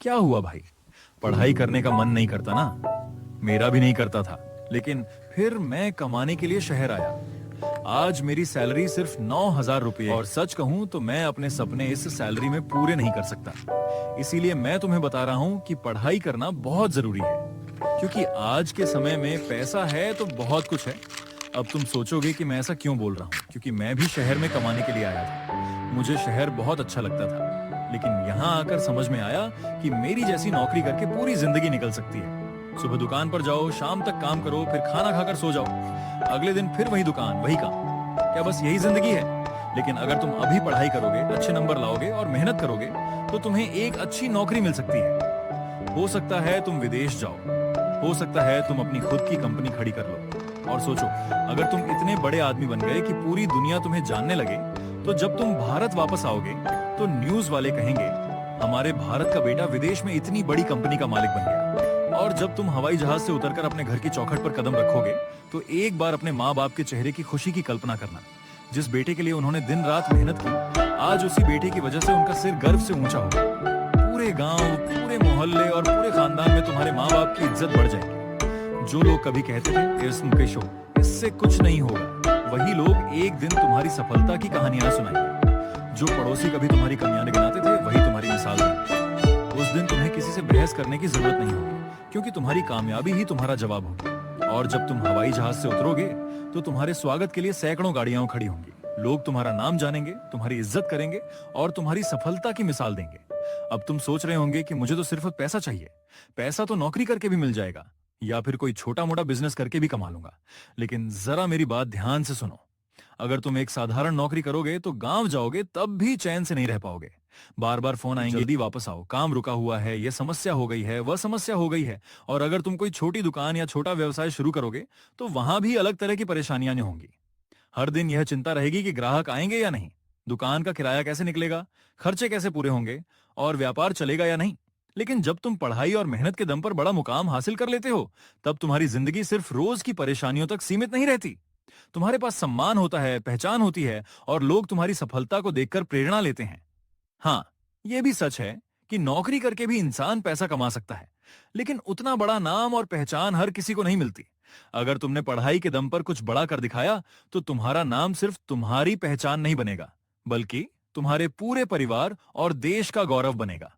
क्या हुआ भाई? पढ़ाई करने का मन नहीं करता ना? मेरा भी नहीं करता था, लेकिन फिर मैं कमाने के लिए शहर आया। आज मेरी सैलरी सिर्फ 9,000 रुपये और सच कहूं तो मैं अपने सपने इस सैलरी में पूरे नहीं कर सकता। इसीलिए मैं तुम्हें बता रहा हूं कि पढ़ाई करना बहुत जरूरी है, क्योंकि आज के समय में पैसा है तो बहुत कुछ है। अब तुम सोचोगे कि मैं ऐसा क्यों बोल रहा हूँ, क्योंकि मैं भी शहर में कमाने के लिए आया था। मुझे शहर बहुत अच्छा लगता था, लेकिन यहाँ आकर समझ में आया कि मेरी जैसी नौकरी करके पूरी जिंदगी निकल सकती है। सुबह दुकान पर जाओ, शाम तक काम करो, फिर खाना खाकर सो जाओ, अगले दिन फिर वही दुकान वही काम। क्या बस यही जिंदगी है? लेकिन अगर तुम अभी पढ़ाई करोगे, अच्छे नंबर लाओगे और मेहनत करोगे तो तुम्हें एक अच्छी नौकरी मिल सकती है। हो सकता है तुम विदेश जाओ, हो सकता है तुम अपनी खुद की कंपनी खड़ी कर लो। और सोचो, अगर तुम इतने बड़े आदमी बन गए कि पूरी दुनिया तुम्हें जानने लगे, तो जब तुम भारत वापस आओगे तो न्यूज वाले कहेंगे हमारे भारत का बेटा विदेश में इतनी बड़ी कंपनी का मालिक बन गया। और जब तुम हवाई जहाज से उतरकर अपने घर की चौखट पर कदम रखोगे तो एक बार अपने माँ बाप के चेहरे की खुशी की कल्पना करना। जिस बेटे के लिए उन्होंने दिन रात मेहनत की, आज उसी बेटे की वजह से उनका सिर गर्व से ऊंचा होगा। पूरे गांव, पूरे मोहल्ले और पूरे खानदान में तुम्हारे माँ बाप की इज्जत बढ़ जाएगी। जो लोग कभी कहते थे इस मुकेशो इससे कुछ नहीं होगा, वही लोग एक दिन तुम्हारी सफलता की कहानियां सुनाएंगे। जो पड़ोसी कभी तुम्हारी कमियां गिनाते थे, वही तुम्हारी मिसाल देंगे। उस दिन तुम्हें किसी से बहस करने की जरूरत नहीं होगी, क्योंकि तुम्हारी कामयाबी ही तुम्हारा जवाब होगी। और जब तुम हवाई जहाज से उतरोगे तो तुम्हारे स्वागत के लिए सैकड़ों गाड़ियां खड़ी होंगी। लोग तुम्हारा नाम जानेंगे, तुम्हारी इज्जत करेंगे और तुम्हारी सफलता की मिसाल देंगे। अब तुम सोच रहे होंगे कि मुझे तो सिर्फ पैसा चाहिए। पैसा तो नौकरी करके भी मिल जाएगा, या फिर कोई छोटा मोटा बिजनेस करके भी कमा लूंगा। लेकिन जरा मेरी बात ध्यान से सुनो। अगर तुम एक साधारण नौकरी करोगे तो गांव जाओगे तब भी चैन से नहीं रह पाओगे। बार बार फोन आएंगे, जल्दी वापस आओ, काम रुका हुआ है, ये समस्या हो गई है, वह समस्या हो गई है। और अगर तुम कोई छोटी दुकान या छोटा व्यवसाय शुरू करोगे तो वहां भी अलग तरह की परेशानियां होंगी। हर दिन यह चिंता रहेगी कि ग्राहक आएंगे या नहीं, दुकान का किराया कैसे निकलेगा, खर्चे कैसे पूरे होंगे और व्यापार चलेगा या नहीं। लेकिन जब तुम पढ़ाई और मेहनत के दम पर बड़ा मुकाम हासिल कर लेते हो, तब तुम्हारी जिंदगी सिर्फ रोज की परेशानियों तक सीमित नहीं रहती। तुम्हारे पास सम्मान होता है, पहचान होती है और लोग तुम्हारी सफलता को देखकर प्रेरणा लेते हैं। हाँ, यह भी सच है कि नौकरी करके भी इंसान पैसा कमा सकता है, लेकिन उतना बड़ा नाम और पहचान हर किसी को नहीं मिलती। अगर तुमने पढ़ाई के दम पर कुछ बड़ा कर दिखाया तो तुम्हारा नाम सिर्फ तुम्हारी पहचान नहीं बनेगा, बल्कि तुम्हारे पूरे परिवार और देश का गौरव बनेगा।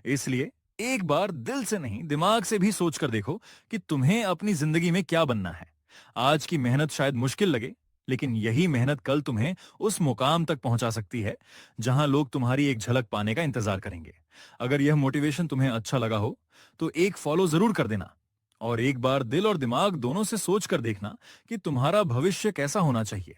इसलिए एक बार दिल से नहीं, दिमाग से भी सोच कर देखो कि तुम्हें अपनी जिंदगी में क्या बनना है। आज की मेहनत शायद मुश्किल लगे, लेकिन यही मेहनत कल तुम्हें उस मुकाम तक पहुंचा सकती है जहां लोग तुम्हारी एक झलक पाने का इंतजार करेंगे। अगर यह मोटिवेशन तुम्हें अच्छा लगा हो तो एक फॉलो जरूर कर देना, और एक बार दिल और दिमाग दोनों से सोच कर देखना कि तुम्हारा भविष्य कैसा होना चाहिए।